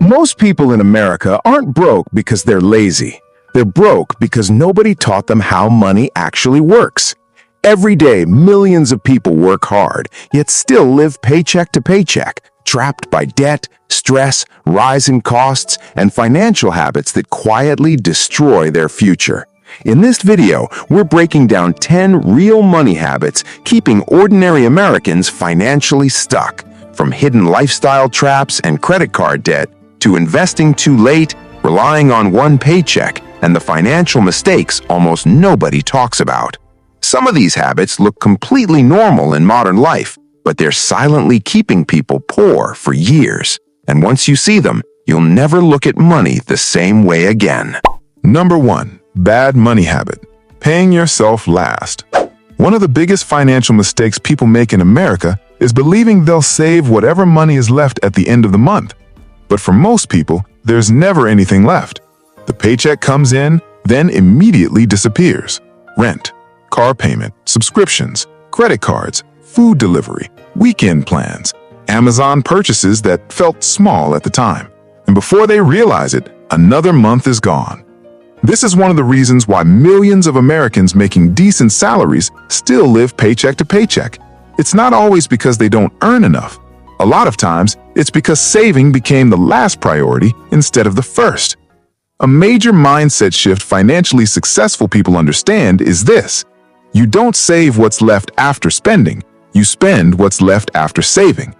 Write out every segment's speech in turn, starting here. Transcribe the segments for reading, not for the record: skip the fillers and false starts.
Most people in America aren't broke because they're lazy. They're broke because nobody taught them how money actually works. Every day, millions of people work hard, yet still live paycheck to paycheck, trapped by debt, stress, rising costs, and financial habits that quietly destroy their future. In this video, we're breaking down 10 real money habits keeping ordinary Americans financially stuck, from hidden lifestyle traps and credit card debt to investing too late, relying on one paycheck, and the financial mistakes almost nobody talks about. Some of these habits look completely normal in modern life, but they're silently keeping people poor for years. And once you see them, you'll never look at money the same way again. Number 1. Bad money habit. Paying yourself last. One of the biggest financial mistakes people make in America is believing they'll save whatever money is left at the end of the month. But for most people, there's never anything left. The paycheck comes in, then immediately disappears. Rent, car payment, subscriptions, credit cards, food delivery, weekend plans, Amazon purchases that felt small at the time. And before they realize it, another month is gone. This is one of the reasons why millions of Americans making decent salaries still live paycheck to paycheck. It's not always because they don't earn enough. A lot of times, it's because saving became the last priority instead of the first. A major mindset shift financially successful people understand is this: you don't save what's left after spending, you spend what's left after saving.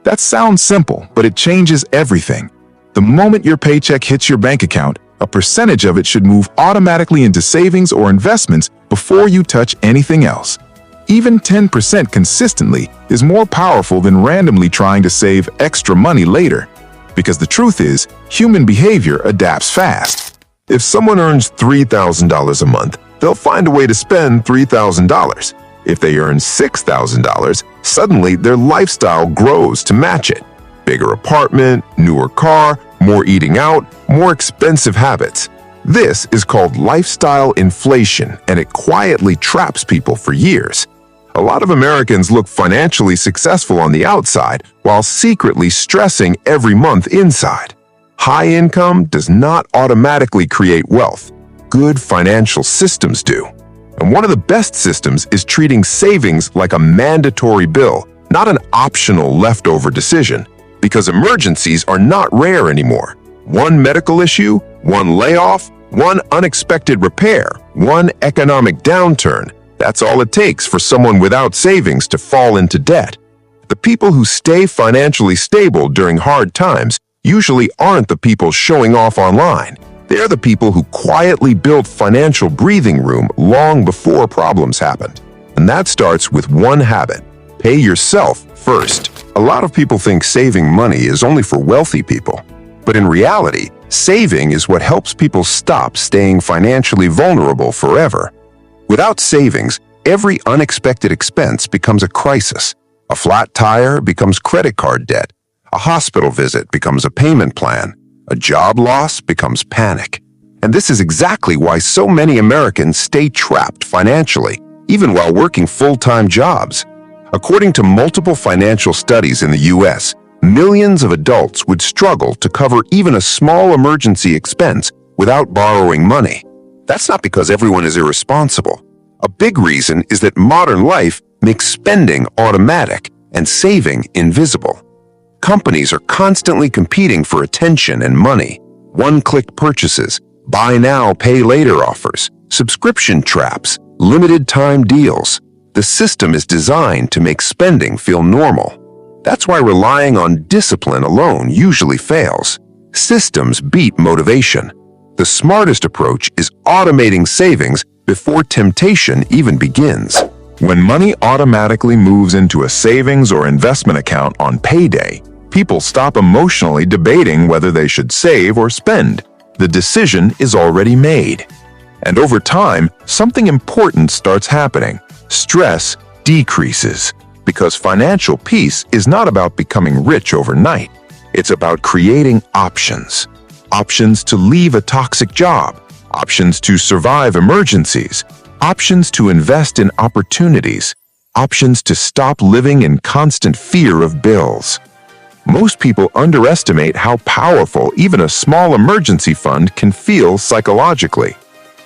That sounds simple, but it changes everything. The moment your paycheck hits your bank account, a percentage of it should move automatically into savings or investments before you touch anything else. Even 10% consistently is more powerful than randomly trying to save extra money later. Because the truth is, human behavior adapts fast. If someone earns $3,000 a month, they'll find a way to spend $3,000. If they earn $6,000, suddenly their lifestyle grows to match it. Bigger apartment, newer car, more eating out, more expensive habits. This is called lifestyle inflation, and it quietly traps people for years. A lot of Americans look financially successful on the outside while secretly stressing every month inside. High income does not automatically create wealth. Good financial systems do. And one of the best systems is treating savings like a mandatory bill, not an optional leftover decision, because emergencies are not rare anymore. One medical issue, one layoff, one unexpected repair, one economic downturn. That's all it takes for someone without savings to fall into debt. The people who stay financially stable during hard times usually aren't the people showing off online. They're the people who quietly built financial breathing room long before problems happened. And that starts with one habit: pay yourself first. A lot of people think saving money is only for wealthy people. But in reality, saving is what helps people stop staying financially vulnerable forever. Without savings, every unexpected expense becomes a crisis. A flat tire becomes credit card debt. A hospital visit becomes a payment plan. A job loss becomes panic. And this is exactly why so many Americans stay trapped financially, even while working full-time jobs. According to multiple financial studies in the U.S., millions of adults would struggle to cover even a small emergency expense without borrowing money. That's not because everyone is irresponsible. A big reason is that modern life makes spending automatic and saving invisible. Companies are constantly competing for attention and money. One-click purchases, buy now, pay later offers, subscription traps, limited time deals. The system is designed to make spending feel normal. That's why relying on discipline alone usually fails. Systems beat motivation. The smartest approach is automating savings before temptation even begins. When money automatically moves into a savings or investment account on payday, people stop emotionally debating whether they should save or spend. The decision is already made. And over time, something important starts happening. Stress decreases, because financial peace is not about becoming rich overnight. It's about creating options. Options to leave a toxic job, options to survive emergencies, options to invest in opportunities, options to stop living in constant fear of bills. Most people underestimate how powerful even a small emergency fund can feel psychologically.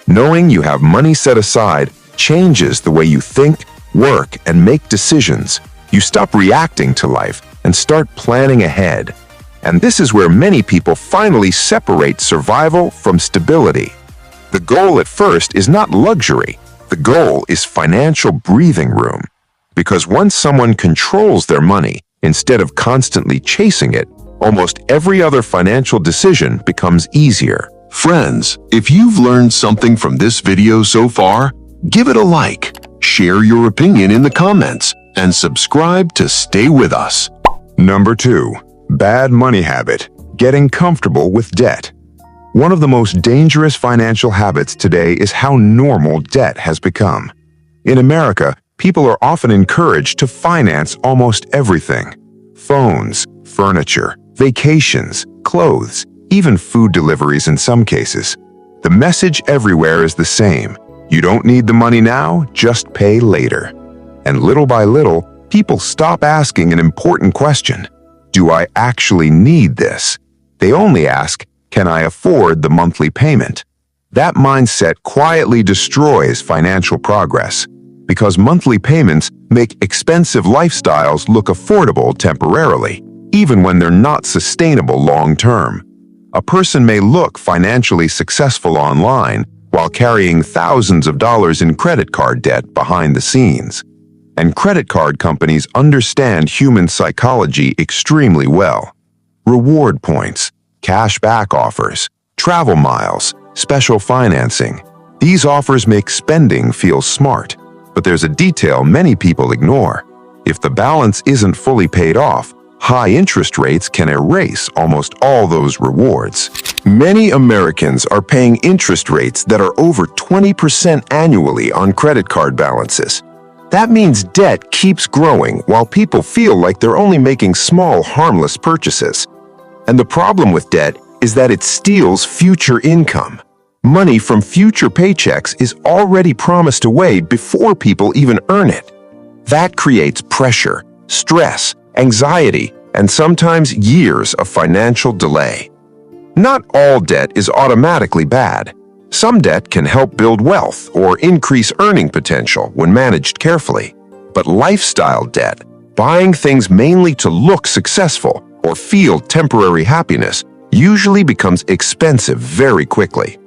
Knowing you have money set aside changes the way you think, work, and make decisions. You stop reacting to life and start planning ahead. And this is where many people finally separate survival from stability. The goal at first is not luxury. The goal is financial breathing room. Because once someone controls their money, instead of constantly chasing it, almost every other financial decision becomes easier. Friends, if you've learned something from this video so far, give it a like, share your opinion in the comments, and subscribe to stay with us. Number 2. Bad money habit. Getting comfortable with debt. One of the most dangerous financial habits today is how normal debt has become. In America, people are often encouraged to finance almost everything. Phones, furniture, vacations, clothes, even food deliveries in some cases. The message everywhere is the same. You don't need the money now, just pay later. And little by little, people stop asking an important question. Do I actually need this? They only ask, can I afford the monthly payment? That mindset quietly destroys financial progress, because monthly payments make expensive lifestyles look affordable temporarily, even when they're not sustainable long-term. A person may look financially successful online while carrying thousands of dollars in credit card debt behind the scenes. And credit card companies understand human psychology extremely well. Reward points, cash-back offers, travel miles, special financing. These offers make spending feel smart, but there's a detail many people ignore. If the balance isn't fully paid off, high interest rates can erase almost all those rewards. Many Americans are paying interest rates that are over 20% annually on credit card balances. That means debt keeps growing while people feel like they're only making small, harmless purchases. And the problem with debt is that it steals future income. Money from future paychecks is already promised away before people even earn it. That creates pressure, stress, anxiety, and sometimes years of financial delay. Not all debt is automatically bad. Some debt can help build wealth or increase earning potential when managed carefully. But lifestyle debt, buying things mainly to look successful or feel temporary happiness, usually becomes expensive very quickly.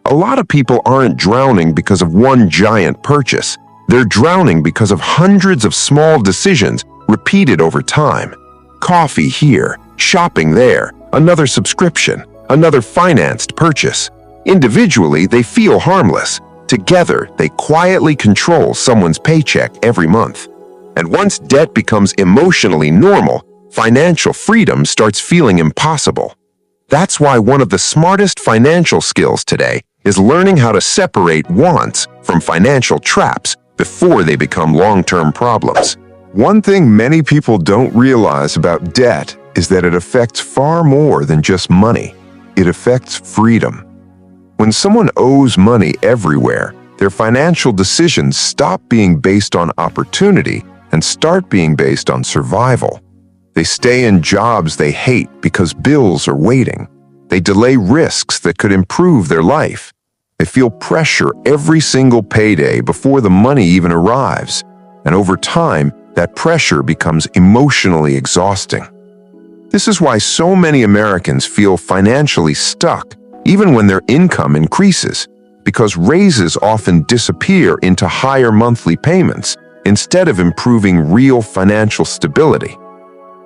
A lot of people aren't drowning because of one giant purchase. They're drowning because of hundreds of small decisions repeated over time. Coffee here, shopping there, another subscription, another financed purchase. Individually, they feel harmless. Together, they quietly control someone's paycheck every month. And once debt becomes emotionally normal, financial freedom starts feeling impossible. That's why one of the smartest financial skills today is learning how to separate wants from financial traps before they become long-term problems. One thing many people don't realize about debt is that it affects far more than just money. It affects freedom. When someone owes money everywhere, their financial decisions stop being based on opportunity and start being based on survival. They stay in jobs they hate because bills are waiting. They delay risks that could improve their life. They feel pressure every single payday before the money even arrives. And over time, that pressure becomes emotionally exhausting. This is why so many Americans feel financially stuck, even when their income increases, because raises often disappear into higher monthly payments instead of improving real financial stability.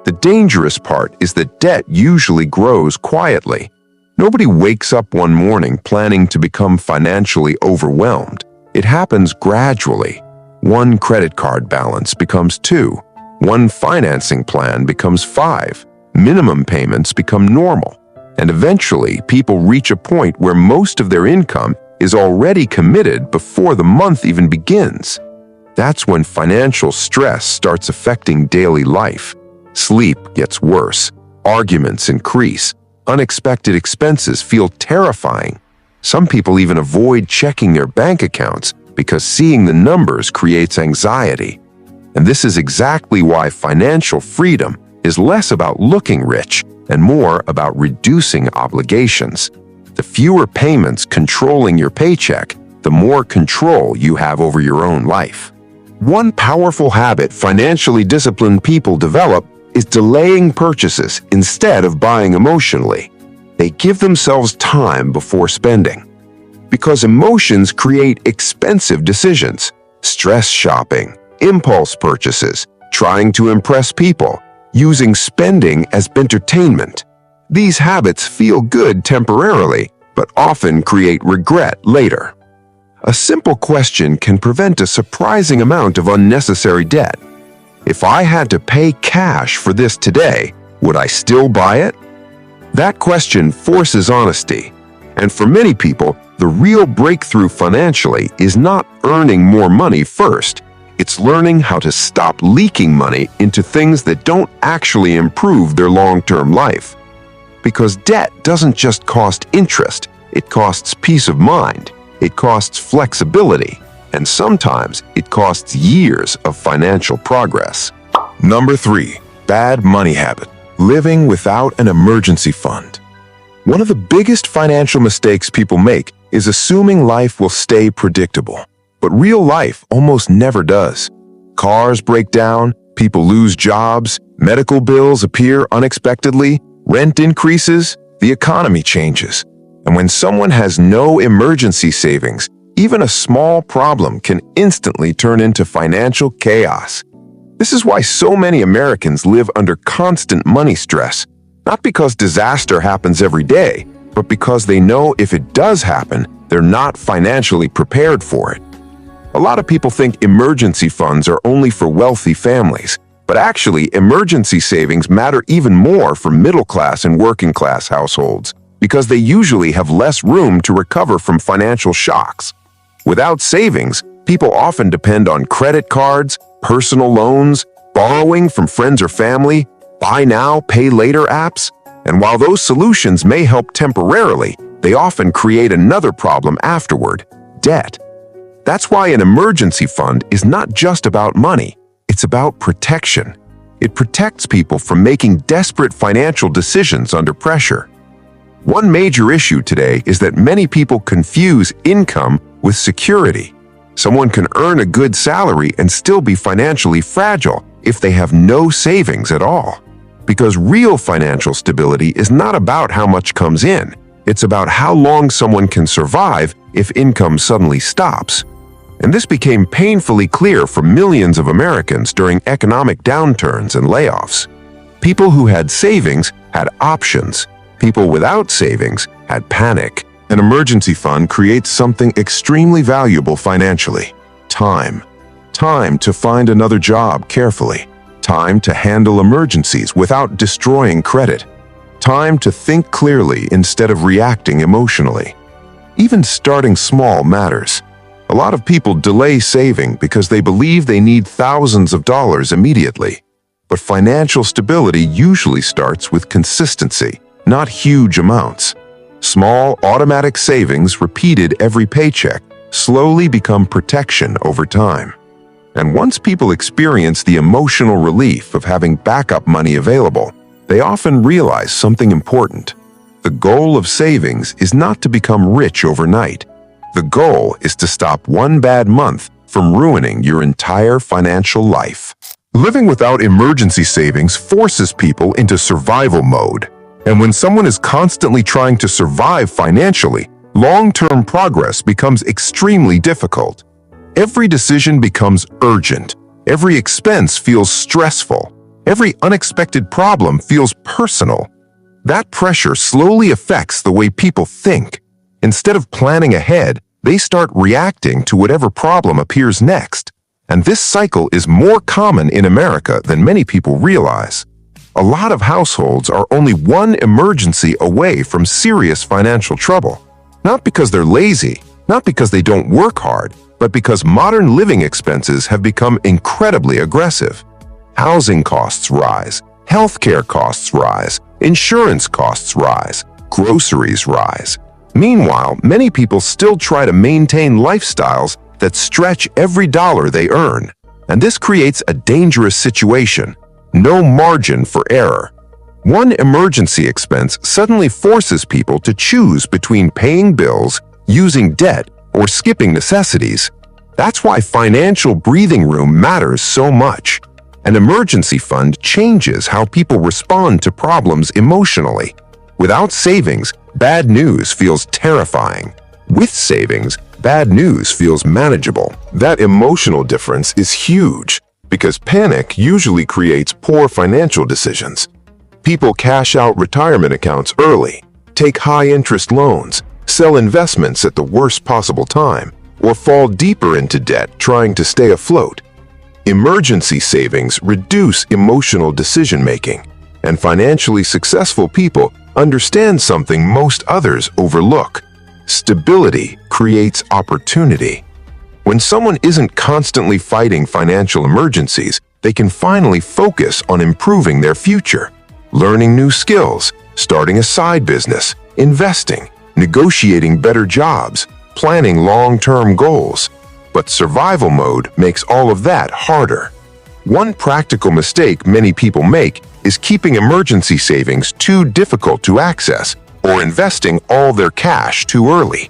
The dangerous part is that debt usually grows quietly. Nobody wakes up one morning planning to become financially overwhelmed. It happens gradually. One credit card balance becomes 2. One financing plan becomes 5. Minimum payments become normal. And eventually, people reach a point where most of their income is already committed before the month even begins. That's when financial stress starts affecting daily life. Sleep gets worse. Arguments increase. Unexpected expenses feel terrifying. Some people even avoid checking their bank accounts because seeing the numbers creates anxiety. And this is exactly why financial freedom is less about looking rich and more about reducing obligations. The fewer payments controlling your paycheck, the more control you have over your own life. One powerful habit financially disciplined people develop is delaying purchases instead of buying emotionally. They give themselves time before spending. Because emotions create expensive decisions, stress shopping, impulse purchases, trying to impress people, using spending as entertainment. These habits feel good temporarily, but often create regret later. A simple question can prevent a surprising amount of unnecessary debt. If I had to pay cash for this today, would I still buy it? That question forces honesty. And for many people, the real breakthrough financially is not earning more money first. It's learning how to stop leaking money into things that don't actually improve their long-term life. Because debt doesn't just cost interest, it costs peace of mind. It costs flexibility, and sometimes it costs years of financial progress. Number 3, bad money habit. Living without an emergency fund. One of the biggest financial mistakes people make is assuming life will stay predictable. But real life almost never does. Cars break down, people lose jobs, medical bills appear unexpectedly, rent increases, the economy changes. And when someone has no emergency savings, even a small problem can instantly turn into financial chaos. This is why so many Americans live under constant money stress, not because disaster happens every day, but because they know if it does happen, they're not financially prepared for it. A lot of people think emergency funds are only for wealthy families, but actually emergency savings matter even more for middle-class and working-class households, because they usually have less room to recover from financial shocks. Without savings, people often depend on credit cards, personal loans, borrowing from friends or family, buy now, pay later apps. And while those solutions may help temporarily, they often create another problem afterward: debt. That's why an emergency fund is not just about money, it's about protection. It protects people from making desperate financial decisions under pressure. One major issue today is that many people confuse income with security. Someone can earn a good salary and still be financially fragile if they have no savings at all. Because real financial stability is not about how much comes in. It's about how long someone can survive if income suddenly stops. And this became painfully clear for millions of Americans during economic downturns and layoffs. People who had savings had options. People without savings had panic. An emergency fund creates something extremely valuable financially: time. Time to find another job carefully. Time to handle emergencies without destroying credit. Time to think clearly instead of reacting emotionally. Even starting small matters. A lot of people delay saving because they believe they need thousands of dollars immediately. But financial stability usually starts with consistency, not huge amounts. Small, automatic savings repeated every paycheck slowly become protection over time. And once people experience the emotional relief of having backup money available, they often realize something important. The goal of savings is not to become rich overnight. The goal is to stop one bad month from ruining your entire financial life. Living without emergency savings forces people into survival mode. And when someone is constantly trying to survive financially, long-term progress becomes extremely difficult. Every decision becomes urgent. Every expense feels stressful. Every unexpected problem feels personal. That pressure slowly affects the way people think. Instead of planning ahead, they start reacting to whatever problem appears next. And this cycle is more common in America than many people realize. A lot of households are only one emergency away from serious financial trouble. Not because they're lazy, not because they don't work hard, but because modern living expenses have become incredibly aggressive. Housing costs rise, healthcare costs rise, insurance costs rise, groceries rise. Meanwhile, many people still try to maintain lifestyles that stretch every dollar they earn. And this creates a dangerous situation. No margin for error. One emergency expense suddenly forces people to choose between paying bills, using debt, or skipping necessities. That's why financial breathing room matters so much. An emergency fund changes how people respond to problems emotionally. Without savings, bad news feels terrifying. With savings, bad news feels manageable. That emotional difference is huge because panic usually creates poor financial decisions. People cash out retirement accounts early, take high-interest loans, sell investments at the worst possible time, or fall deeper into debt trying to stay afloat. Emergency savings reduce emotional decision-making, and financially successful people understand something most others overlook. Stability creates opportunity. When someone isn't constantly fighting financial emergencies, they can finally focus on improving their future. Learning new skills, starting a side business, investing, negotiating better jobs, planning long-term goals. But survival mode makes all of that harder. One practical mistake many people make is keeping emergency savings too difficult to access or investing all their cash too early.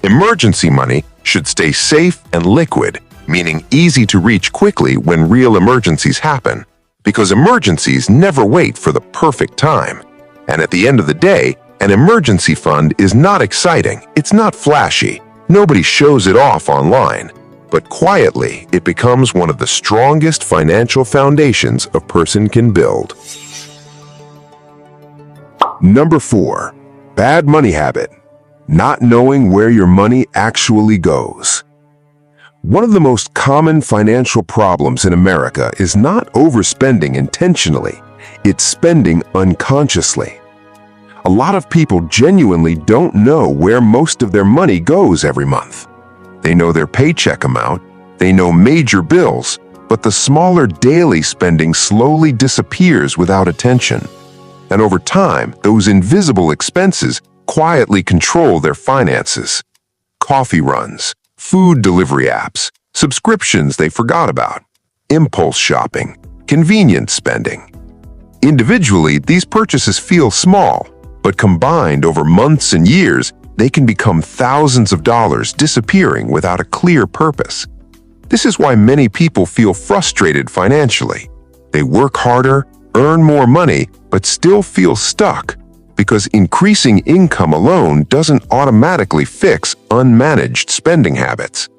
Emergency money should stay safe and liquid, meaning easy to reach quickly when real emergencies happen. Because emergencies never wait for the perfect time. And at the end of the day, an emergency fund is not exciting, it's not flashy, nobody shows it off online. But quietly, it becomes one of the strongest financial foundations a person can build. Number 4. Bad money habit. Not knowing where your money actually goes. One of the most common financial problems in America is not overspending intentionally, it's spending unconsciously. A lot of people genuinely don't know where most of their money goes every month. They know their paycheck amount, they know major bills, but the smaller daily spending slowly disappears without attention. And over time, those invisible expenses quietly control their finances. Coffee runs, food delivery apps, subscriptions they forgot about, impulse shopping, convenience spending. Individually, these purchases feel small, but combined over months and years, they can become thousands of dollars disappearing without a clear purpose. This is why many people feel frustrated financially. They work harder, earn more money, but still feel stuck because increasing income alone doesn't automatically fix unmanaged spending habits.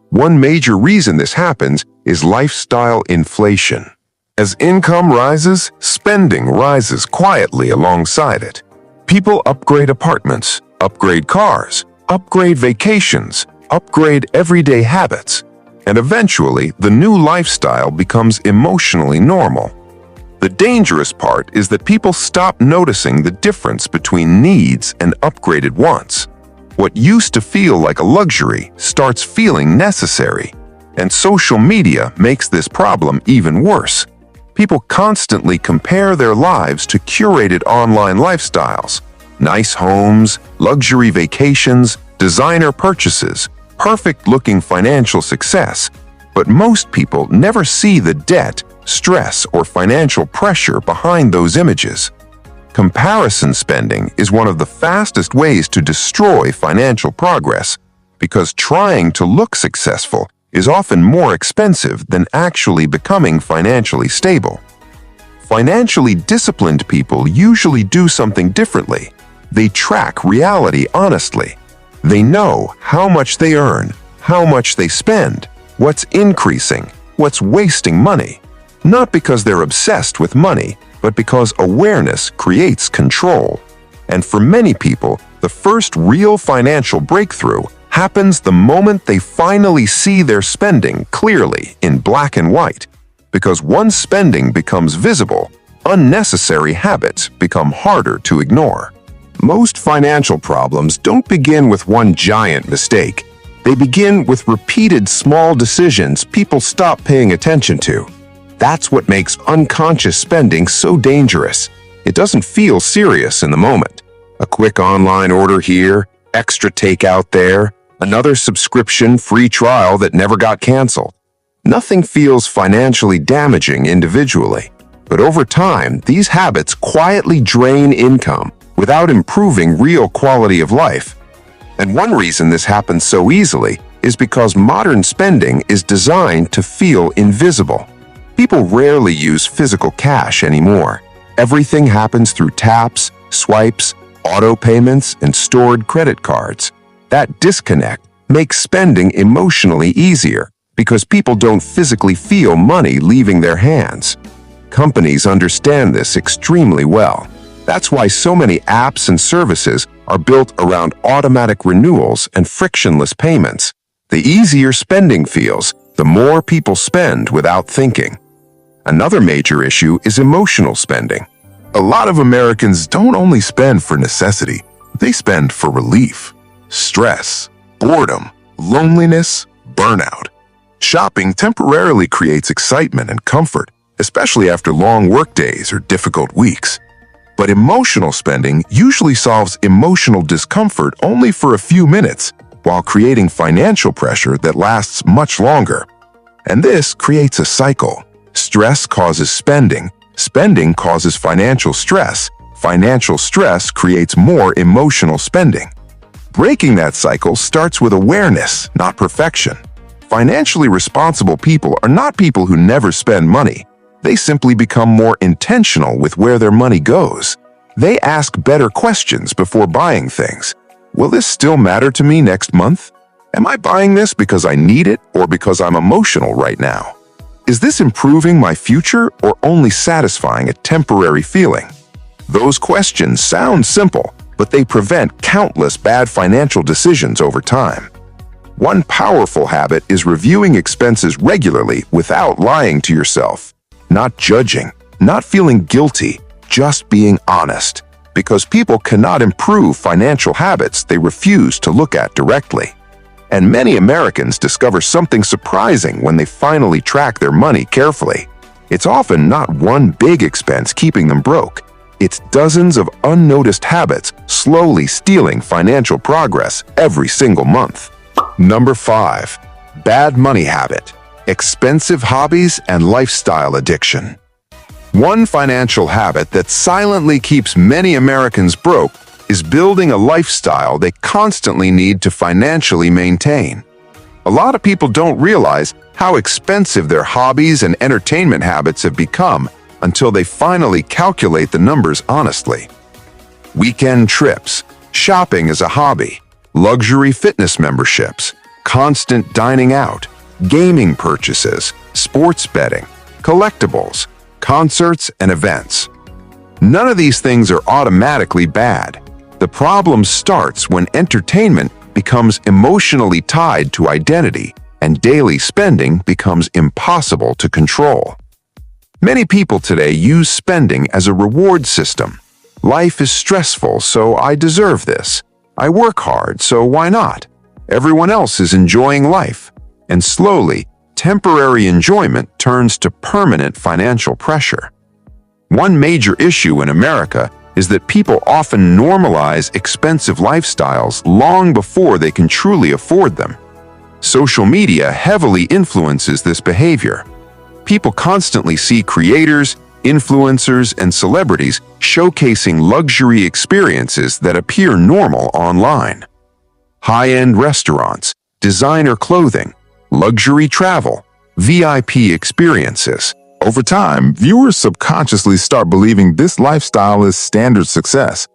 One major reason this happens is lifestyle inflation. As income rises, spending rises quietly alongside it. People upgrade apartments, upgrade cars, upgrade vacations, upgrade everyday habits, and eventually the new lifestyle becomes emotionally normal. The dangerous part is that people stop noticing the difference between needs and upgraded wants. What used to feel like a luxury starts feeling necessary, and social media makes this problem even worse. People constantly compare their lives to curated online lifestyles. Nice homes, luxury vacations, designer purchases, perfect-looking financial success. But most people never see the debt, stress, or financial pressure behind those images. Comparison spending is one of the fastest ways to destroy financial progress because trying to look successful is often more expensive than actually becoming financially stable. Financially disciplined people usually do something differently. They track reality honestly. They know how much they earn, how much they spend, what's increasing, what's wasting money. Not because they're obsessed with money, but because awareness creates control. And for many people, the first real financial breakthrough happens the moment they finally see their spending clearly in black and white. Because once spending becomes visible, unnecessary habits become harder to ignore. Most financial problems don't begin with one giant mistake. They begin with repeated small decisions people stop paying attention to. That's what makes unconscious spending so dangerous. It doesn't feel serious in the moment. A quick online order here, extra takeout there, another subscription free trial that never got canceled. Nothing feels financially damaging individually, But over time, these habits quietly drain income without improving real quality of life. And one reason this happens so easily is because modern spending is designed to feel invisible. People rarely use physical cash anymore. Everything happens through taps, swipes, auto payments, and stored credit cards. That disconnect makes spending emotionally easier because people don't physically feel money leaving their hands. Companies understand this extremely well. That's why so many apps and services are built around automatic renewals and frictionless payments. The easier spending feels, the more people spend without thinking. Another major issue is emotional spending. A lot of Americans don't only spend for necessity, they spend for relief, stress, boredom, loneliness, burnout. Shopping temporarily creates excitement and comfort, especially after long workdays or difficult weeks. But emotional spending usually solves emotional discomfort only for a few minutes, while creating financial pressure that lasts much longer. And this creates a cycle. Stress causes spending. Spending causes financial stress. Financial stress creates more emotional spending. Breaking that cycle starts with awareness, not perfection. Financially responsible people are not people who never spend money. They simply become more intentional with where their money goes. They ask better questions before buying things. Will this still matter to me next month? Am I buying this because I need it or because I'm emotional right now? Is this improving my future or only satisfying a temporary feeling? Those questions sound simple, but they prevent countless bad financial decisions over time. One powerful habit is reviewing expenses regularly without lying to yourself. Not judging, not feeling guilty, just being honest. Because people cannot improve financial habits they refuse to look at directly. And many Americans discover something surprising when they finally track their money carefully. It's often not one big expense keeping them broke. It's dozens of unnoticed habits slowly stealing financial progress every single month. Number 5. Bad money habit. Expensive hobbies and lifestyle addiction. One financial habit that silently keeps many Americans broke is building a lifestyle they constantly need to financially maintain. A lot of people don't realize how expensive their hobbies and entertainment habits have become until they finally calculate the numbers honestly. Weekend trips, shopping as a hobby, luxury fitness memberships, constant dining out, gaming purchases, sports betting, collectibles, concerts, and events. None of these things are automatically bad. The problem starts when entertainment becomes emotionally tied to identity and daily spending becomes impossible to control. Many people today use spending as a reward system. Life is stressful, so I deserve this. I work hard, so why not? Everyone else is enjoying life. And slowly, temporary enjoyment turns to permanent financial pressure. One major issue in America is that people often normalize expensive lifestyles long before they can truly afford them. Social media heavily influences this behavior. People constantly see creators, influencers, and celebrities showcasing luxury experiences that appear normal online. High-end restaurants, designer clothing, luxury travel, VIP experiences. Over time, viewers subconsciously start believing this lifestyle is standard success.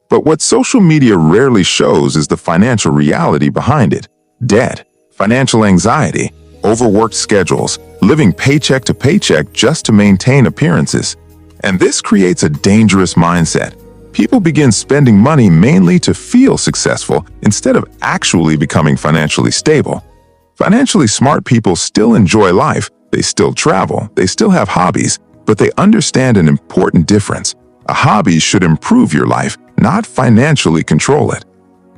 But what social media rarely shows is the financial reality behind it. Debt, financial anxiety, overworked schedules, living paycheck to paycheck just to maintain appearances. And this creates a dangerous mindset. People begin spending money mainly to feel successful instead of actually becoming financially stable. Financially smart people still enjoy life, they still travel, they still have hobbies, but they understand an important difference. A hobby should improve your life, not financially control it.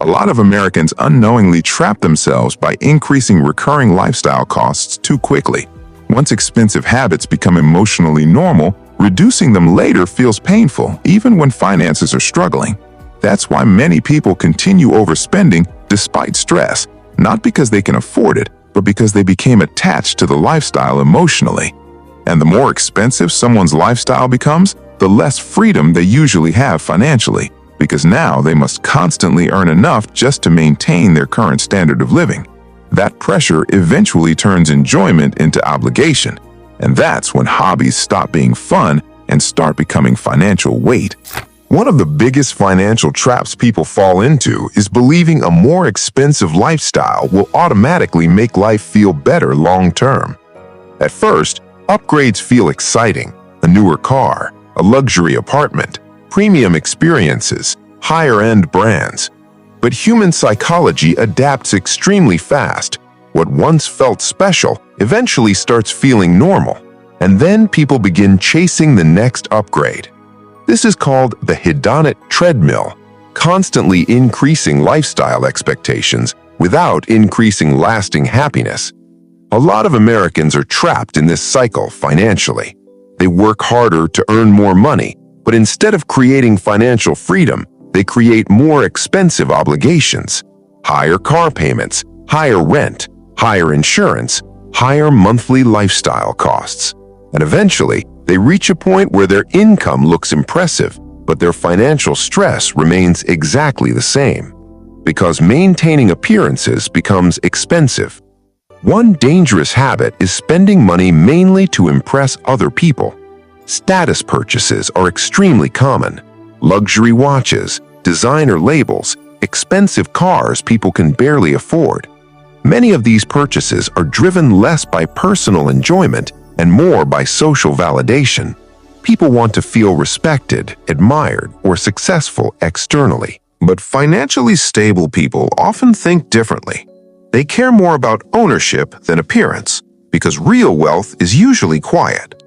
A lot of Americans unknowingly trap themselves by increasing recurring lifestyle costs too quickly. Once expensive habits become emotionally normal, reducing them later feels painful, even when finances are struggling. That's why many people continue overspending despite stress, not because they can afford it, but because they became attached to the lifestyle emotionally. And the more expensive someone's lifestyle becomes, the less freedom they usually have financially, because now they must constantly earn enough just to maintain their current standard of living. That pressure eventually turns enjoyment into obligation, and that's when hobbies stop being fun and start becoming financial weight. One of the biggest financial traps people fall into is believing a more expensive lifestyle will automatically make life feel better long term. At first, upgrades feel exciting: a newer car, a luxury apartment, premium experiences, higher-end brands. But human psychology adapts extremely fast. What once felt special eventually starts feeling normal, and then people begin chasing the next upgrade. This is called the hedonic treadmill, constantly increasing lifestyle expectations without increasing lasting happiness. A lot of Americans are trapped in this cycle financially. They work harder to earn more money, but instead of creating financial freedom, they create more expensive obligations: higher car payments, higher rent, higher insurance, higher monthly lifestyle costs. And eventually, they reach a point where their income looks impressive, but their financial stress remains exactly the same, because maintaining appearances becomes expensive. One dangerous habit is spending money mainly to impress other people. Status purchases are extremely common. Luxury watches, designer labels, expensive cars people can barely afford. Many of these purchases are driven less by personal enjoyment and more by social validation. People want to feel respected, admired, or successful externally. But financially stable people often think differently. They care more about ownership than appearance, because real wealth is usually quiet.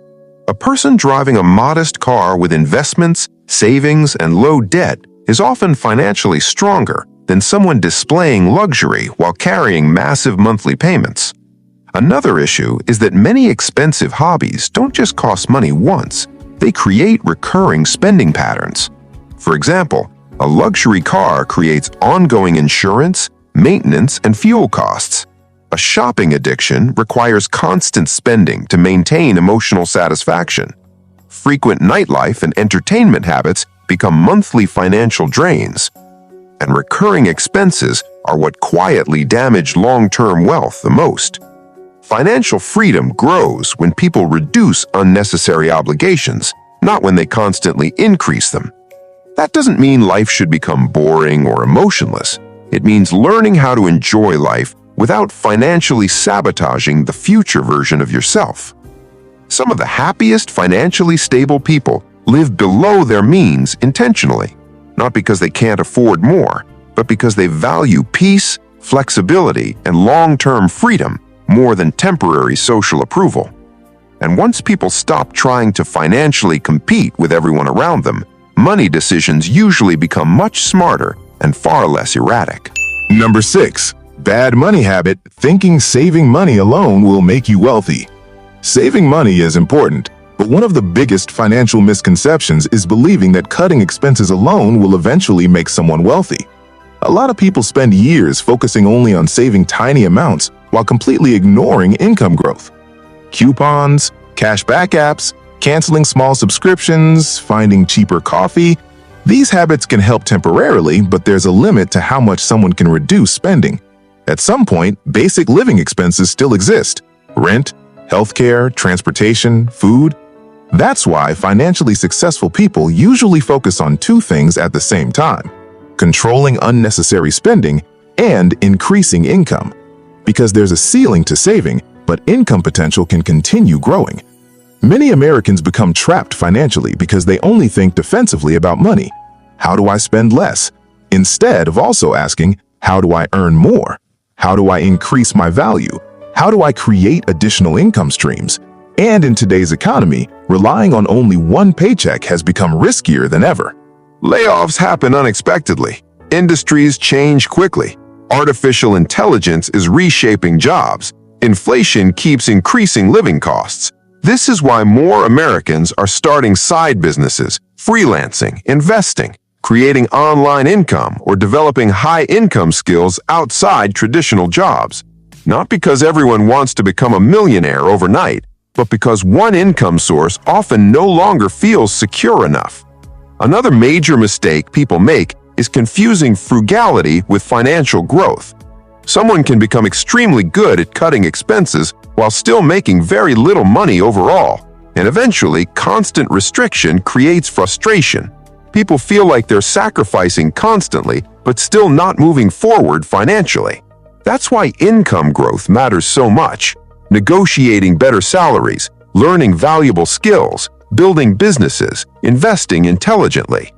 A person driving a modest car with investments, savings, and low debt is often financially stronger than someone displaying luxury while carrying massive monthly payments. Another issue is that many expensive hobbies don't just cost money once, they create recurring spending patterns. For example, a luxury car creates ongoing insurance, maintenance, and fuel costs. A shopping addiction requires constant spending to maintain emotional satisfaction. Frequent nightlife and entertainment habits become monthly financial drains. And recurring expenses are what quietly damage long-term wealth the most. Financial freedom grows when people reduce unnecessary obligations, not when they constantly increase them. That doesn't mean life should become boring or emotionless. It means learning how to enjoy life without financially sabotaging the future version of yourself. Some of the happiest financially stable people live below their means intentionally, not because they can't afford more, but because they value peace, flexibility, and long-term freedom more than temporary social approval. And once people stop trying to financially compete with everyone around them, money decisions usually become much smarter and far less erratic. Number 6. Bad money habit: thinking saving money alone will make you wealthy. Saving money is important, but one of the biggest financial misconceptions is believing that cutting expenses alone will eventually make someone wealthy. A lot of people spend years focusing only on saving tiny amounts while completely ignoring income growth. Coupons, cashback apps, canceling small subscriptions, finding cheaper coffee. These habits can help temporarily, but there's a limit to how much someone can reduce spending. At some point, basic living expenses still exist: rent, healthcare, transportation, food. That's why financially successful people usually focus on two things at the same time: controlling unnecessary spending and increasing income. Because there's a ceiling to saving, but income potential can continue growing. Many Americans become trapped financially because they only think defensively about money. How do I spend less? Instead of also asking, how do I earn more? How do I increase my value? How do I create additional income streams? And in today's economy, relying on only one paycheck has become riskier than ever. Layoffs happen unexpectedly. Industries change quickly. Artificial intelligence is reshaping jobs. Inflation keeps increasing living costs. This is why more Americans are starting side businesses, freelancing, investing, creating online income, or developing high-income skills outside traditional jobs. Not because everyone wants to become a millionaire overnight, but because one income source often no longer feels secure enough. Another major mistake people make is confusing frugality with financial growth. Someone can become extremely good at cutting expenses while still making very little money overall, and eventually constant restriction creates frustration. People feel like they're sacrificing constantly but still not moving forward financially. That's why income growth matters so much. Negotiating better salaries, learning valuable skills, building businesses, investing intelligently.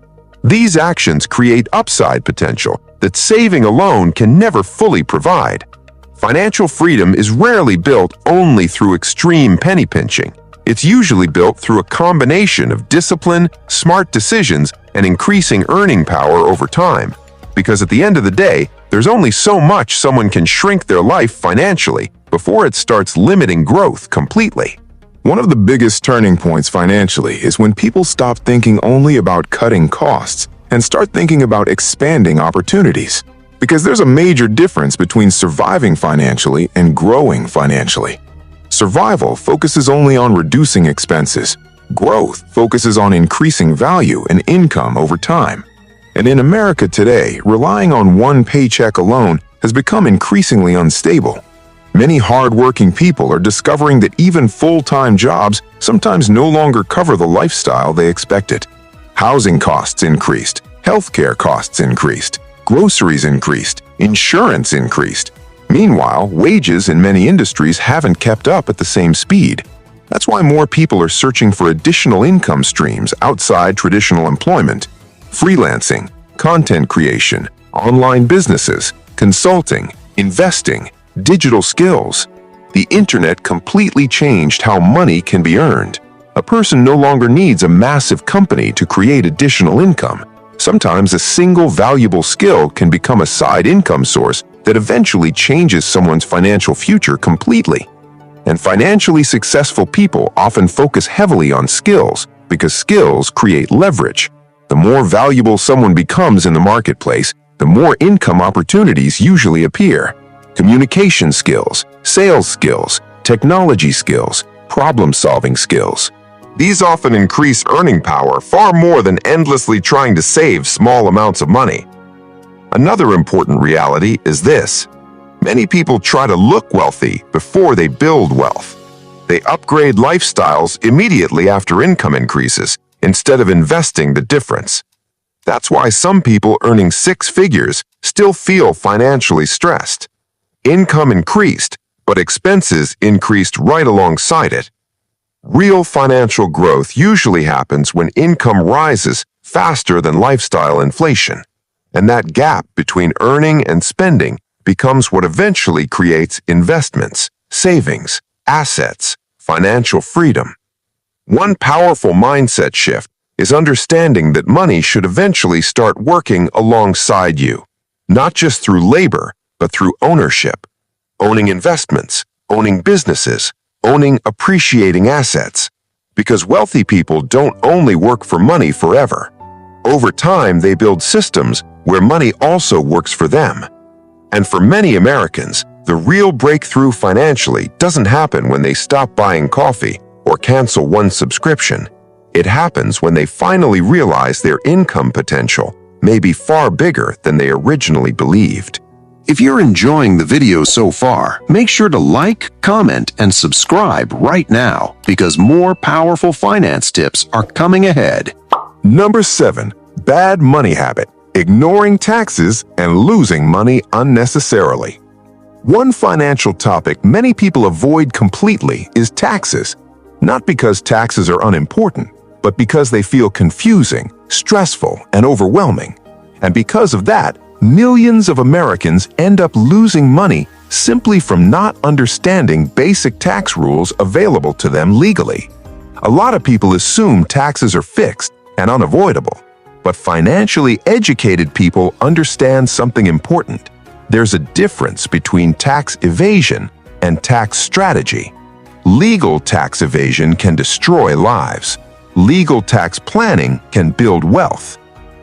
These actions create upside potential that saving alone can never fully provide. Financial freedom is rarely built only through extreme penny pinching. It's usually built through a combination of discipline, smart decisions, and increasing earning power over time. Because at the end of the day, there's only so much someone can shrink their life financially before it starts limiting growth completely. One of the biggest turning points financially is when people stop thinking only about cutting costs and start thinking about expanding opportunities. Because there's a major difference between surviving financially and growing financially. Survival focuses only on reducing expenses. Growth focuses on increasing value and income over time. And in America today, relying on one paycheck alone has become increasingly unstable. Many hard-working people are discovering that even full-time jobs sometimes no longer cover the lifestyle they expected. Housing costs increased, healthcare costs increased, groceries increased, insurance increased. Meanwhile, wages in many industries haven't kept up at the same speed. That's why more people are searching for additional income streams outside traditional employment. Freelancing, content creation, online businesses, consulting, investing, digital skills. The internet completely changed how money can be earned. A person no longer needs a massive company to create additional income. Sometimes a single valuable skill can become a side income source that eventually changes someone's financial future completely. And financially successful people often focus heavily on skills because skills create leverage. The more valuable someone becomes in the marketplace, the more income opportunities usually appear. Communication skills, sales skills, technology skills, problem-solving skills. These often increase earning power far more than endlessly trying to save small amounts of money. Another important reality is this. Many people try to look wealthy before they build wealth. They upgrade lifestyles immediately after income increases instead of investing the difference. That's why some people earning six figures still feel financially stressed. Income increased, but expenses increased right alongside it. Real financial growth usually happens when income rises faster than lifestyle inflation, and that gap between earning and spending becomes what eventually creates investments, savings, assets, financial freedom. One powerful mindset shift is understanding that money should eventually start working alongside you, not just through labor, but through ownership. Owning investments, owning businesses, owning appreciating assets. Because wealthy people don't only work for money forever. Over time, they build systems where money also works for them. And for many Americans, the real breakthrough financially doesn't happen when they stop buying coffee or cancel one subscription. It happens when they finally realize their income potential may be far bigger than they originally believed. If you're enjoying the video so far, make sure to like, comment, and subscribe right now because more powerful finance tips are coming ahead. Number 7. Bad money habit. Ignoring taxes and losing money unnecessarily. One financial topic many people avoid completely is taxes. Not because taxes are unimportant, but because they feel confusing, stressful, and overwhelming. And because of that, millions of Americans end up losing money simply from not understanding basic tax rules available to them legally. A lot of people assume taxes are fixed and unavoidable, but financially educated people understand something important. There's a difference between tax evasion and tax strategy. Legal tax evasion can destroy lives. Legal tax planning can build wealth.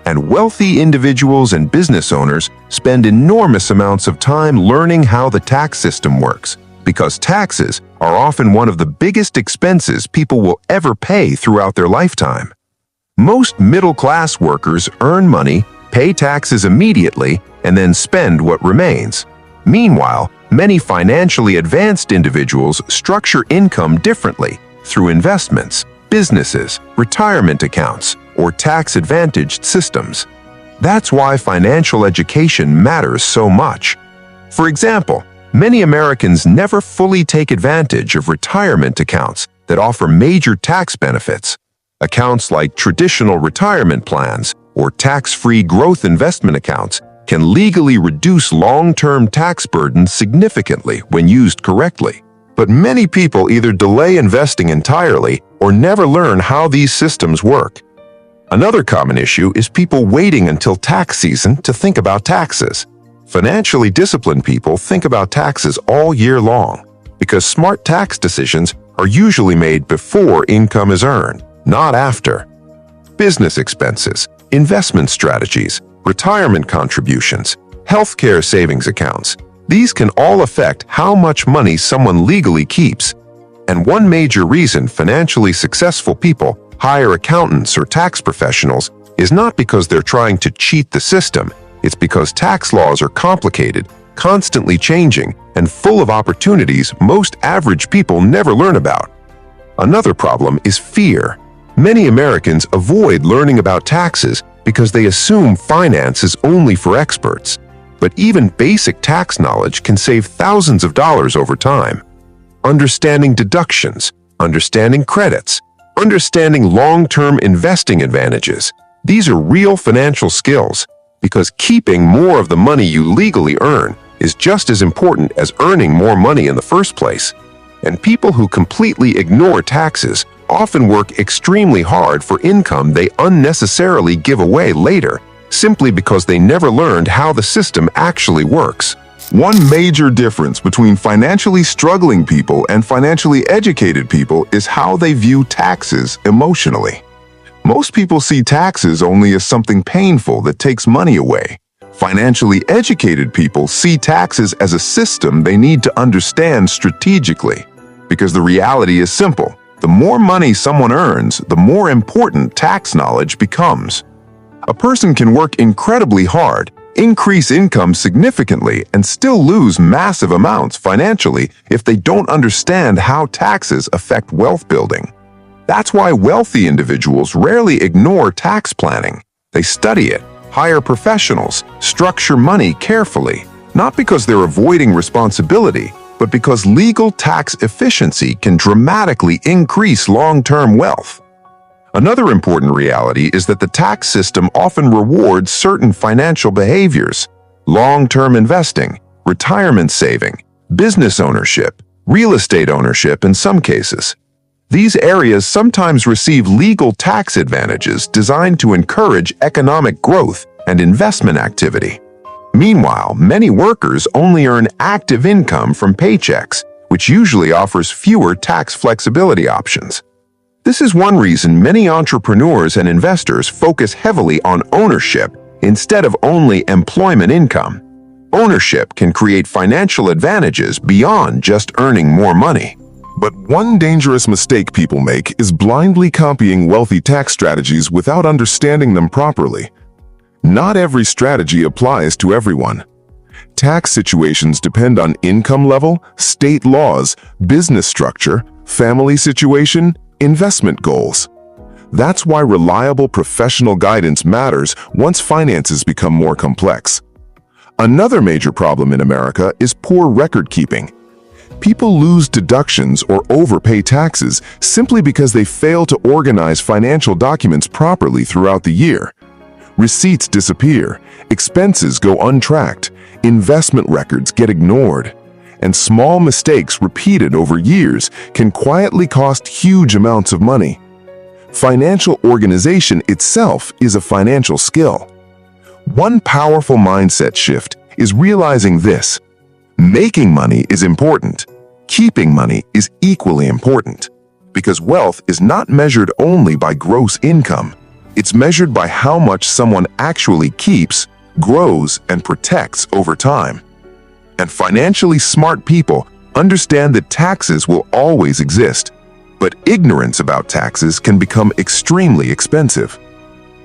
And wealthy individuals and business owners spend enormous amounts of time learning how the tax system works, because taxes are often one of the biggest expenses people will ever pay throughout their lifetime. Most middle-class workers earn money, pay taxes immediately, and then spend what remains. Meanwhile, many financially advanced individuals structure income differently through investments, businesses, retirement accounts, or tax-advantaged systems. That's why financial education matters so much. For example, many Americans never fully take advantage of retirement accounts that offer major tax benefits. Accounts like traditional retirement plans or tax-free growth investment accounts can legally reduce long-term tax burdens significantly when used correctly. But many people either delay investing entirely or never learn how these systems work. Another common issue is people waiting until tax season to think about taxes. Financially disciplined people think about taxes all year long because smart tax decisions are usually made before income is earned, not after. Business expenses, investment strategies, retirement contributions, healthcare savings accounts, these can all affect how much money someone legally keeps. And one major reason financially successful people hire accountants or tax professionals is not because they're trying to cheat the system, it's because tax laws are complicated, constantly changing, and full of opportunities most average people never learn about. Another problem is fear. Many Americans avoid learning about taxes because they assume finance is only for experts. But even basic tax knowledge can save thousands of dollars over time. Understanding deductions, understanding credits, understanding long-term investing advantages. These are real financial skills because keeping more of the money you legally earn is just as important as earning more money in the first place. And people who completely ignore taxes often work extremely hard for income they unnecessarily give away later, simply because they never learned how the system actually works. One major difference between financially struggling people and financially educated people is how they view taxes emotionally. Most people see taxes only as something painful that takes money away. Financially educated people see taxes as a system they need to understand strategically. Because the reality is simple. The more money someone earns, the more important tax knowledge becomes. A person can work incredibly hard, increase income significantly, and still lose massive amounts financially if they don't understand how taxes affect wealth building. That's why wealthy individuals rarely ignore tax planning. They study it, hire professionals, structure money carefully, not because they're avoiding responsibility, but because legal tax efficiency can dramatically increase long-term wealth. Another important reality is that the tax system often rewards certain financial behaviors: long-term investing, retirement saving, business ownership, real estate ownership in some cases. These areas sometimes receive legal tax advantages designed to encourage economic growth and investment activity. Meanwhile, many workers only earn active income from paychecks, which usually offers fewer tax flexibility options. This is one reason many entrepreneurs and investors focus heavily on ownership instead of only employment income. Ownership can create financial advantages beyond just earning more money. But one dangerous mistake people make is blindly copying wealthy tax strategies without understanding them properly. Not every strategy applies to everyone. Tax situations depend on income level, state laws, business structure, family situation, investment goals. That's why reliable professional guidance matters once finances become more complex. Another major problem in America is poor record keeping. People lose deductions or overpay taxes simply because they fail to organize financial documents properly throughout the year. Receipts disappear, expenses go untracked, investment records get ignored, and small mistakes repeated over years can quietly cost huge amounts of money. Financial organization itself is a financial skill. One powerful mindset shift is realizing this: making money is important. Keeping money is equally important. Because wealth is not measured only by gross income. It's measured by how much someone actually keeps, grows, and protects over time. And financially smart people understand that taxes will always exist, but ignorance about taxes can become extremely expensive.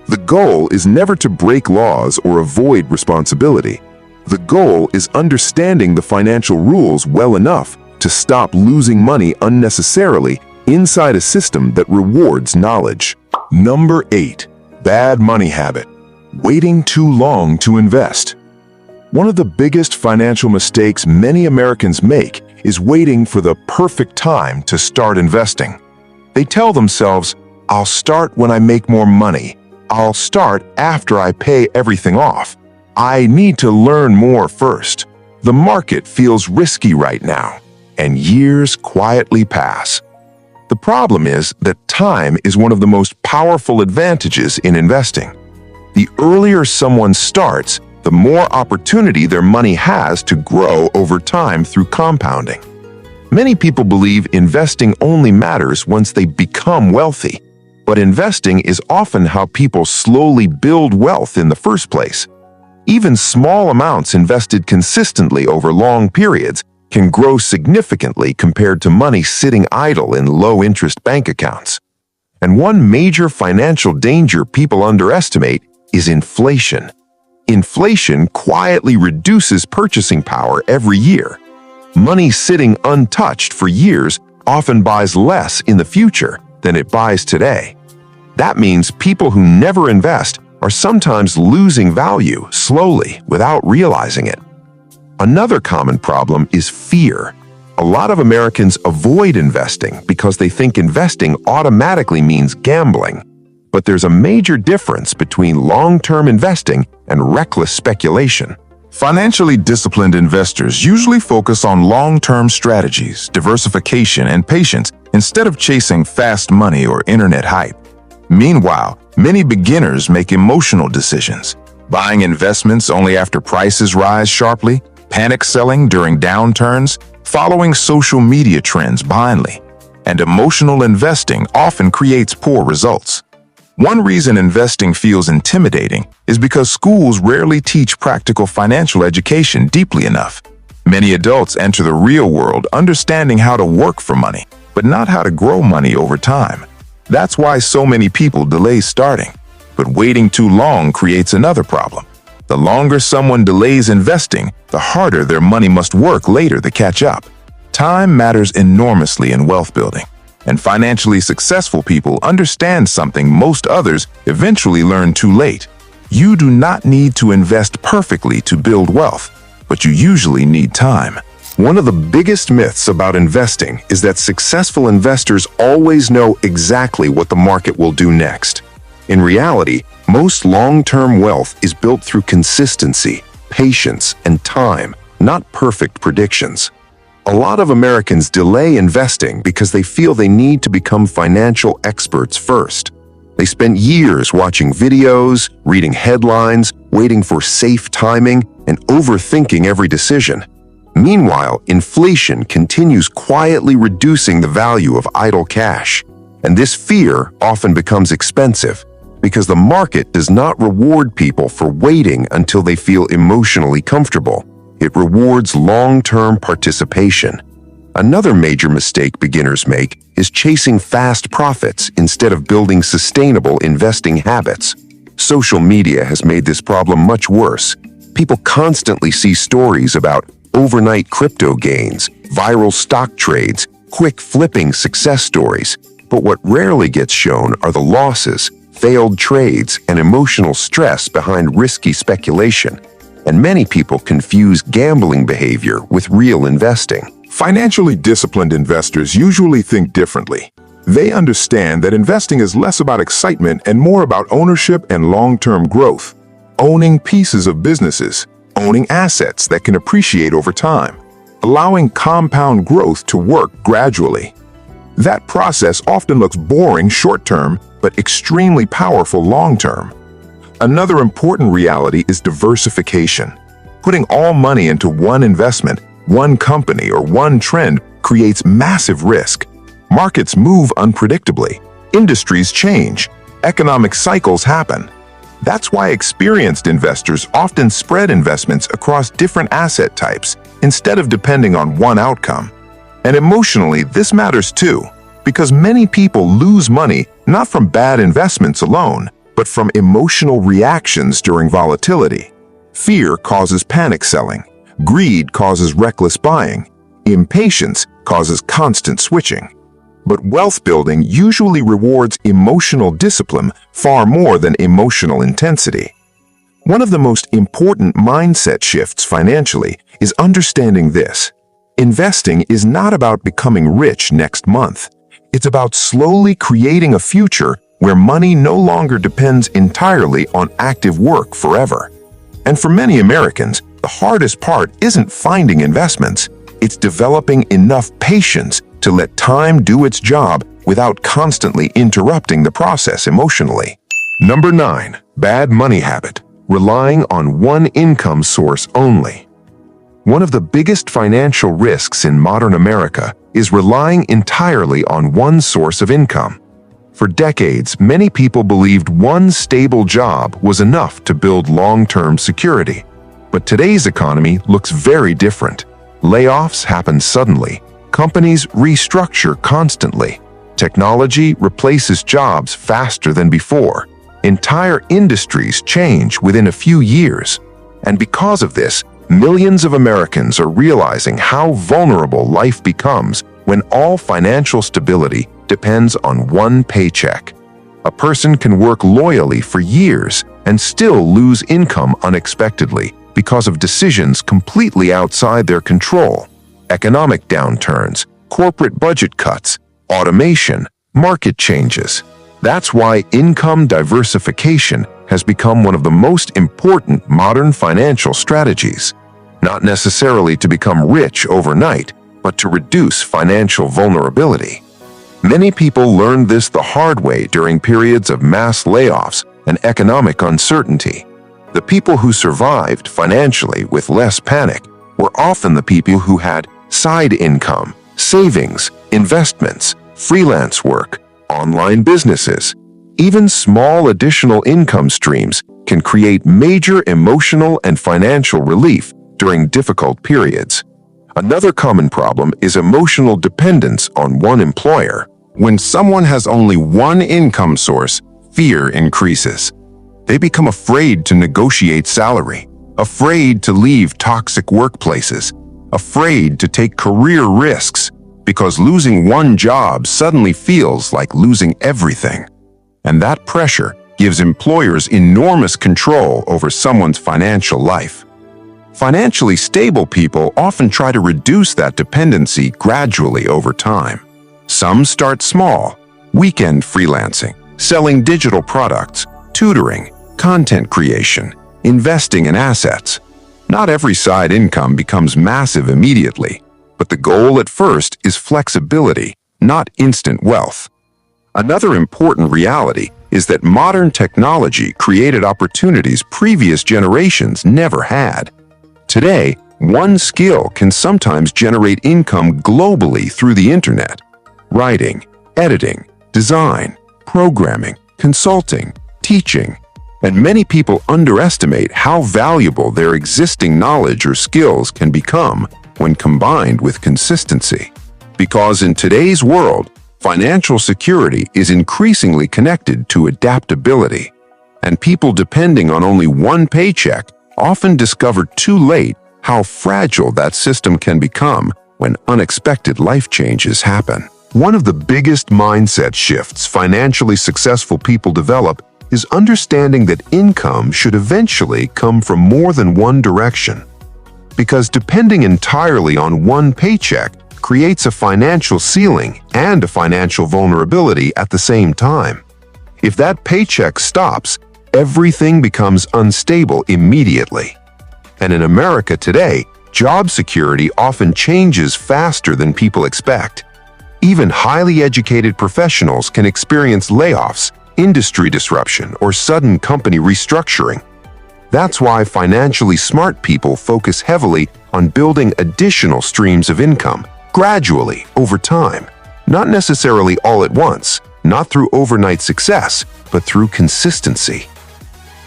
The goal is never to break laws or avoid responsibility. The goal is understanding the financial rules well enough to stop losing money unnecessarily inside a system that rewards knowledge. Number 8. Bad money habit. Waiting too long to invest. One of the biggest financial mistakes many Americans make is waiting for the perfect time to start investing. They tell themselves, "I'll start when I make more money. I'll start after I pay everything off. I need to learn more first. The market feels risky right now." And years quietly pass. The problem is that time is one of the most powerful advantages in investing. The earlier someone starts, the more opportunity their money has to grow over time through compounding. Many people believe investing only matters once they become wealthy, but investing is often how people slowly build wealth in the first place. Even small amounts invested consistently over long periods can grow significantly compared to money sitting idle in low-interest bank accounts. And one major financial danger people underestimate is inflation. Inflation quietly reduces purchasing power every year. Money sitting untouched for years often buys less in the future than it buys today. That means people who never invest are sometimes losing value slowly without realizing it. Another common problem is fear. A lot of Americans avoid investing because they think investing automatically means gambling. But there's a major difference between long-term investing and reckless speculation. Financially disciplined investors usually focus on long-term strategies, diversification, and patience instead of chasing fast money or internet hype. Meanwhile, many beginners make emotional decisions, buying investments only after prices rise sharply, panic selling during downturns, following social media trends blindly, and emotional investing often creates poor results. One reason investing feels intimidating is because schools rarely teach practical financial education deeply enough. Many adults enter the real world understanding how to work for money, but not how to grow money over time. That's why so many people delay starting. But waiting too long creates another problem. The longer someone delays investing, the harder their money must work later to catch up. Time matters enormously in wealth building, and financially successful people understand something most others eventually learn too late. You do not need to invest perfectly to build wealth, but you usually need time. One of the biggest myths about investing is that successful investors always know exactly what the market will do next. In reality, most long-term wealth is built through consistency, patience, and time, not perfect predictions. A lot of Americans delay investing because they feel they need to become financial experts first. They spend years watching videos, reading headlines, waiting for safe timing, and overthinking every decision. Meanwhile, inflation continues quietly reducing the value of idle cash. And this fear often becomes expensive because the market does not reward people for waiting until they feel emotionally comfortable. It rewards long-term participation. Another major mistake beginners make is chasing fast profits instead of building sustainable investing habits. Social media has made this problem much worse. People constantly see stories about overnight crypto gains, viral stock trades, quick flipping success stories. But what rarely gets shown are the losses, failed trades, and emotional stress behind risky speculation. And many people confuse gambling behavior with real investing. Financially disciplined investors usually think differently. They understand that investing is less about excitement and more about ownership and long-term growth. Owning pieces of businesses, owning assets that can appreciate over time, allowing compound growth to work gradually. That process often looks boring short-term, but extremely powerful long-term. Another important reality is diversification. Putting all money into one investment, one company, or one trend creates massive risk. Markets move unpredictably. Industries change. Economic cycles happen. That's why experienced investors often spread investments across different asset types instead of depending on one outcome. And emotionally, this matters too, because many people lose money not from bad investments alone, but from emotional reactions during volatility. Fear causes panic selling. Greed causes reckless buying. Impatience causes constant switching. But wealth building usually rewards emotional discipline far more than emotional intensity. One of the most important mindset shifts financially is understanding this. Investing is not about becoming rich next month. It's about slowly creating a future where money no longer depends entirely on active work forever. And for many Americans, the hardest part isn't finding investments. It's developing enough patience to let time do its job without constantly interrupting the process emotionally. Number 9. Bad money habit. Relying on one income source only. One of the biggest financial risks in modern America is relying entirely on one source of income. For decades, many people believed one stable job was enough to build long-term security. But today's economy looks very different. Layoffs happen suddenly. Companies restructure constantly. Technology replaces jobs faster than before. Entire industries change within a few years. And because of this, millions of Americans are realizing how vulnerable life becomes when all financial stability depends on one paycheck. A person can work loyally for years and still lose income unexpectedly because of decisions completely outside their control. Economic downturns, corporate budget cuts, automation, market changes. That's why income diversification has become one of the most important modern financial strategies. Not necessarily to become rich overnight, but to reduce financial vulnerability. Many people learned this the hard way during periods of mass layoffs and economic uncertainty. The people who survived financially with less panic were often the people who had side income, savings, investments, freelance work, online businesses. Even small additional income streams can create major emotional and financial relief during difficult periods. Another common problem is emotional dependence on one employer. When someone has only one income source, fear increases. They become afraid to negotiate salary, afraid to leave toxic workplaces, afraid to take career risks, because losing one job suddenly feels like losing everything. And that pressure gives employers enormous control over someone's financial life. Financially stable people often try to reduce that dependency gradually over time. Some start small, weekend freelancing, selling digital products, tutoring, content creation, investing in assets. Not every side income becomes massive immediately, but the goal at first is flexibility, not instant wealth. Another important reality is that modern technology created opportunities previous generations never had. Today, one skill can sometimes generate income globally through the internet. Writing, editing, design, programming, consulting, teaching, and many people underestimate how valuable their existing knowledge or skills can become when combined with consistency. Because in today's world, financial security is increasingly connected to adaptability, and people depending on only one paycheck often discover too late how fragile that system can become when unexpected life changes happen. One of the biggest mindset shifts financially successful people develop is understanding that income should eventually come from more than one direction. Because depending entirely on one paycheck creates a financial ceiling and a financial vulnerability at the same time. If that paycheck stops, everything becomes unstable immediately. And in America today, job security often changes faster than people expect. Even highly educated professionals can experience layoffs, industry disruption, or sudden company restructuring. That's why financially smart people focus heavily on building additional streams of income, gradually, over time. Not necessarily all at once, not through overnight success, but through consistency.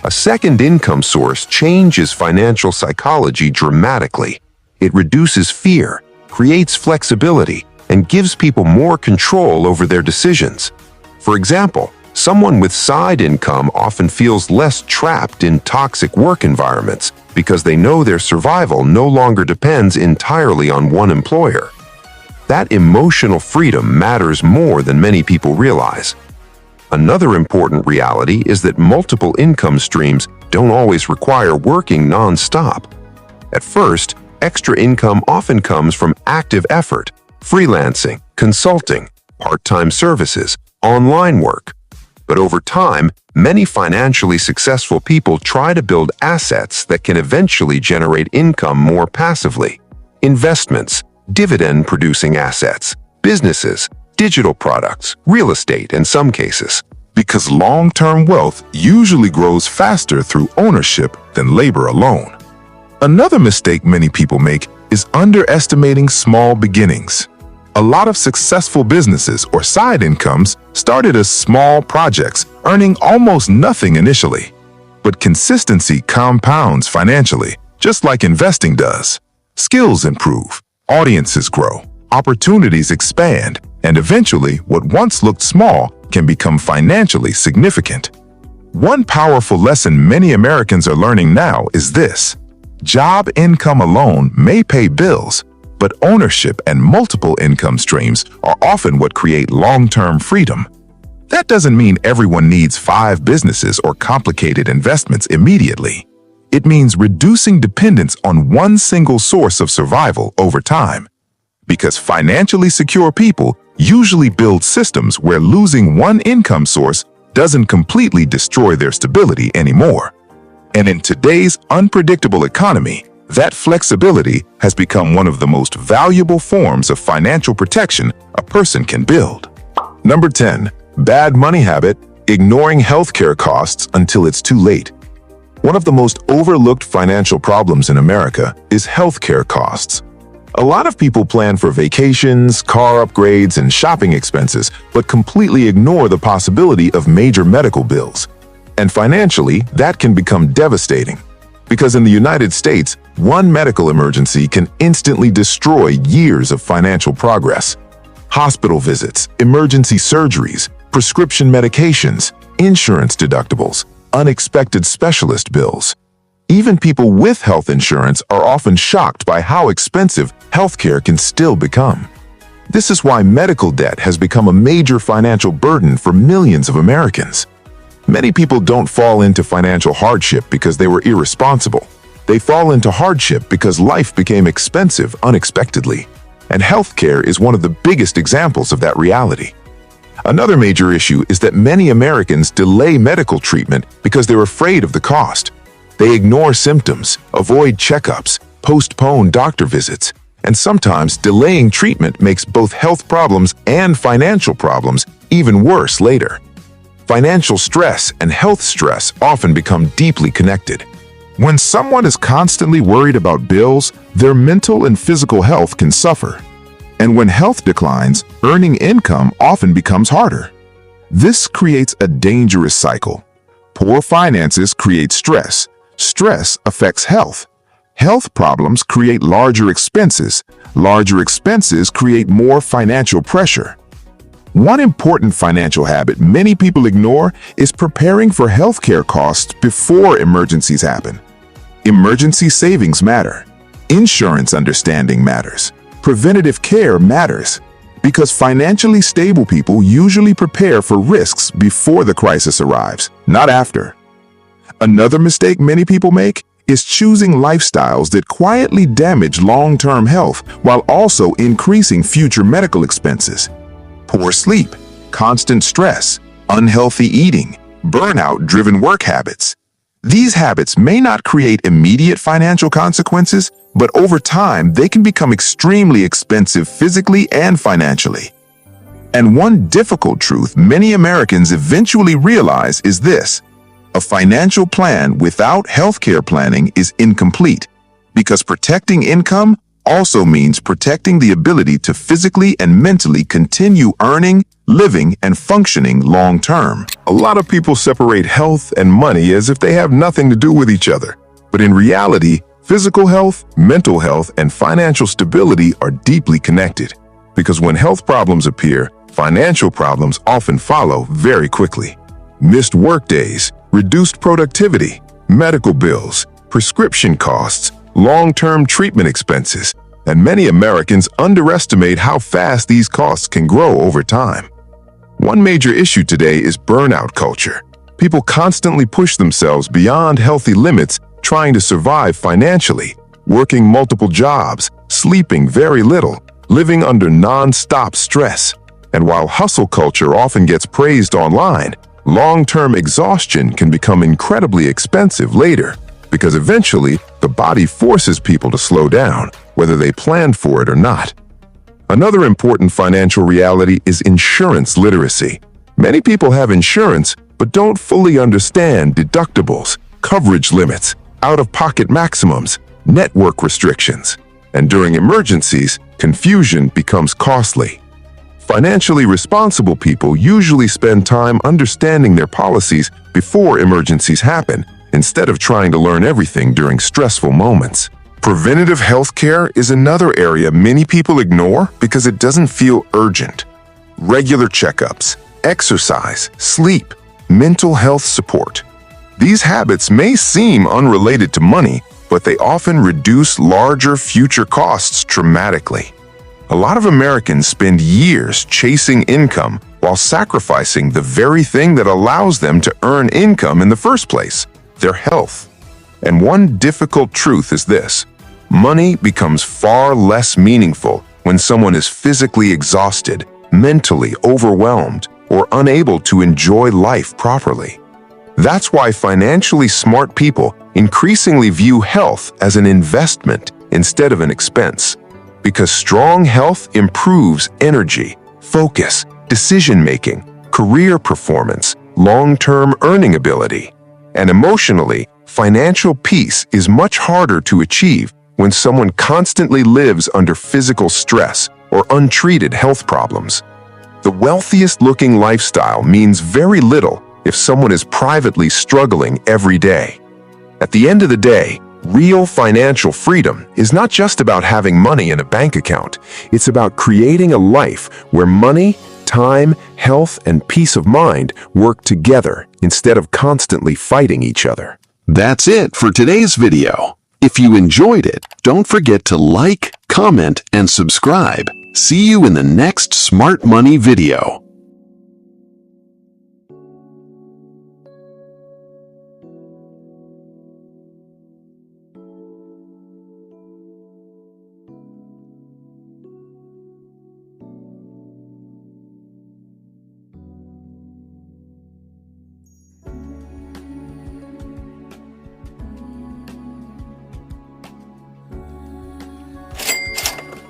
A second income source changes financial psychology dramatically. It reduces fear, creates flexibility and gives people more control over their decisions. For example, someone with side income often feels less trapped in toxic work environments because they know their survival no longer depends entirely on one employer. That emotional freedom matters more than many people realize. Another important reality is that multiple income streams don't always require working non-stop. At first, extra income often comes from active effort, freelancing, consulting, part-time services, online work. But over time, many financially successful people try to build assets that can eventually generate income more passively. Investments, dividend-producing assets, businesses, digital products, real estate in some cases. Because long-term wealth usually grows faster through ownership than labor alone. Another mistake many people make is underestimating small beginnings. A lot of successful businesses or side incomes started as small projects, earning almost nothing initially. But consistency compounds financially, just like investing does. Skills improve, audiences grow, opportunities expand, and eventually what once looked small can become financially significant. One powerful lesson many Americans are learning now is this: job income alone may pay bills, but ownership and multiple income streams are often what create long-term freedom. That doesn't mean everyone needs 5 businesses or complicated investments immediately. It means reducing dependence on one single source of survival over time. Because financially secure people usually build systems where losing one income source doesn't completely destroy their stability anymore. And in today's unpredictable economy, that flexibility has become one of the most valuable forms of financial protection a person can build. Number 10. Bad money habit: ignoring healthcare costs until it's too late. One of the most overlooked financial problems in America is healthcare costs. A lot of people plan for vacations, car upgrades, and shopping expenses, but completely ignore the possibility of major medical bills. And financially, that can become devastating. Because in the United States, one medical emergency can instantly destroy years of financial progress. Hospital visits, emergency surgeries, prescription medications, insurance deductibles, unexpected specialist bills. Even people with health insurance are often shocked by how expensive healthcare can still become. This is why medical debt has become a major financial burden for millions of Americans. Many people don't fall into financial hardship because they were irresponsible. They fall into hardship because life became expensive unexpectedly. And healthcare is one of the biggest examples of that reality. Another major issue is that many Americans delay medical treatment because they're afraid of the cost. They ignore symptoms, avoid checkups, postpone doctor visits, and sometimes delaying treatment makes both health problems and financial problems even worse later. Financial stress and health stress often become deeply connected. When someone is constantly worried about bills, their mental and physical health can suffer. And when health declines, earning income often becomes harder. This creates a dangerous cycle. Poor finances create stress. Stress affects health. Health problems create larger expenses. Larger expenses create more financial pressure. One important financial habit many people ignore is preparing for healthcare costs before emergencies happen. Emergency savings matter. Insurance understanding matters. Preventative care matters. Because financially stable people usually prepare for risks before the crisis arrives, not after. Another mistake many people make is choosing lifestyles that quietly damage long-term health while also increasing future medical expenses. Poor sleep, constant stress, unhealthy eating, burnout-driven work habits. These habits may not create immediate financial consequences, but over time they can become extremely expensive physically and financially. And one difficult truth many Americans eventually realize is this: a financial plan without healthcare planning is incomplete, because protecting income also means protecting the ability to physically and mentally continue earning, living, and functioning long-term. A lot of people separate health and money as if they have nothing to do with each other. But in reality, Physical health, mental health, and financial stability are deeply connected, because when health problems appear, financial problems often follow very quickly. Missed workdays, reduced productivity, medical bills, prescription costs, long-term treatment expenses, and many Americans underestimate how fast these costs can grow over time. One major issue today is burnout culture. People constantly push themselves beyond healthy limits trying to survive financially, working multiple jobs, sleeping very little, living under non-stop stress. And while hustle culture often gets praised online, long-term exhaustion can become incredibly expensive later, because eventually the body forces people to slow down, whether they planned for it or not. Another important financial reality is insurance literacy. Many people have insurance, but don't fully understand deductibles, coverage limits, out-of-pocket maximums, network restrictions. And during emergencies, confusion becomes costly. Financially responsible people usually spend time understanding their policies before emergencies happen, instead of trying to learn everything during stressful moments. Preventative health care is another area many people ignore because it doesn't feel urgent. Regular checkups, exercise, sleep, mental health support. These habits may seem unrelated to money, but they often reduce larger future costs dramatically. A lot of Americans spend years chasing income while sacrificing the very thing that allows them to earn income in the first place, their health. And one difficult truth is this: money becomes far less meaningful when someone is physically exhausted, mentally overwhelmed, or unable to enjoy life properly. That's why financially smart people increasingly view health as an investment instead of an expense. Because strong health improves energy, focus, decision-making, career performance, long-term earning ability. And emotionally, financial peace is much harder to achieve when someone constantly lives under physical stress or untreated health problems. The wealthiest-looking lifestyle means very little if someone is privately struggling every day. At the end of the day, real financial freedom is not just about having money in a bank account. It's about creating a life where money, time, health, and peace of mind work together instead of constantly fighting each other. That's it for today's video. If you enjoyed it, don't forget to like, comment, and subscribe. See you in the next Smart Money video.